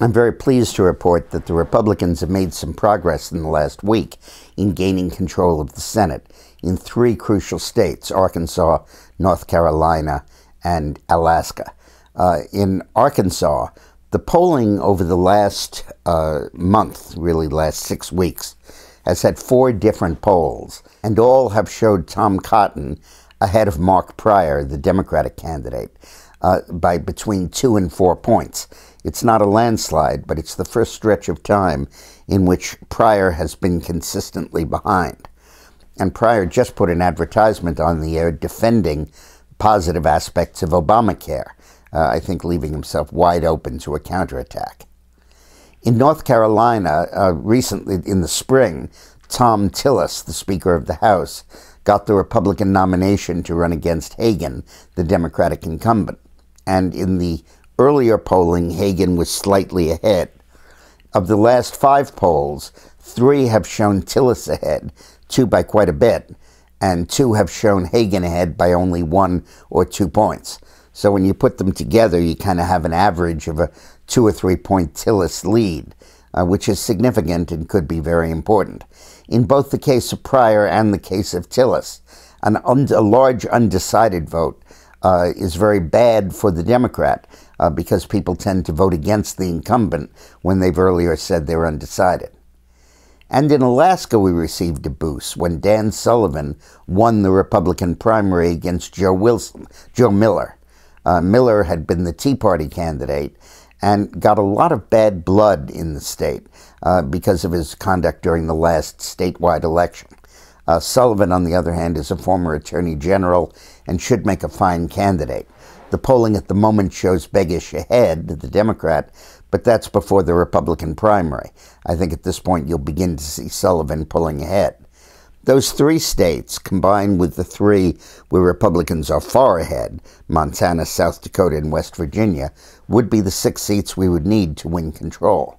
I'm very pleased to report that the Republicans have made some progress in the last week in gaining control of the Senate in three crucial states: Arkansas, North Carolina, and Alaska. In Arkansas, the polling over the last month, really last 6 weeks, has had 4 different polls, and all have showed Tom Cotton ahead of Mark Pryor, the Democratic candidate, by between 2 and 4 points. It's not a landslide, but it's the first stretch of time in which Pryor has been consistently behind. And Pryor just put an advertisement on the air defending positive aspects of Obamacare, I think leaving himself wide open to a counterattack. In North Carolina, recently in the spring, Thom Tillis, the Speaker of the House, got the Republican nomination to run against Hagan, the Democratic incumbent. And in the earlier polling, Hagan was slightly ahead. Of the last 5 polls, 3 have shown Tillis ahead, 2 by quite a bit, and 2 have shown Hagan ahead by only 1 or 2 points. So when you put them together, you kind of have an average of a 2 or 3 point Tillis lead, which is significant and could be very important. In both the case of Pryor and the case of Tillis, a large undecided vote is very bad for the Democrat because people tend to vote against the incumbent when they've earlier said they're undecided. And in Alaska, we received a boost when Dan Sullivan won the Republican primary against Joe Miller. Miller had been the Tea Party candidate and got a lot of bad blood in the state because of his conduct during the last statewide election. Sullivan, on the other hand, is a former attorney general and should make a fine candidate. The polling at the moment shows Begich ahead, the Democrat, but that's before the Republican primary. I think at this point you'll begin to see Sullivan pulling ahead. Those 3 states, combined with the 3 where Republicans are far ahead, Montana, South Dakota, and West Virginia, would be the 6 seats we would need to win control.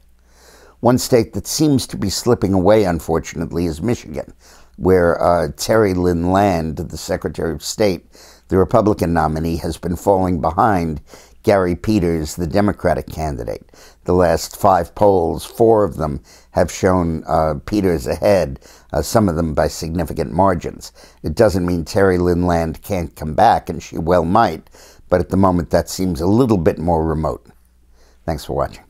One state that seems to be slipping away, unfortunately, is Michigan, where Terry Lynn Land, the Secretary of State, the Republican nominee, has been falling behind Gary Peters, the Democratic candidate. The last 5 polls, 4 of them have shown Peters ahead, some of them by significant margins. It doesn't mean Terry Lynn Land can't come back, and she well might, but at the moment that seems a little bit more remote. Thanks for watching.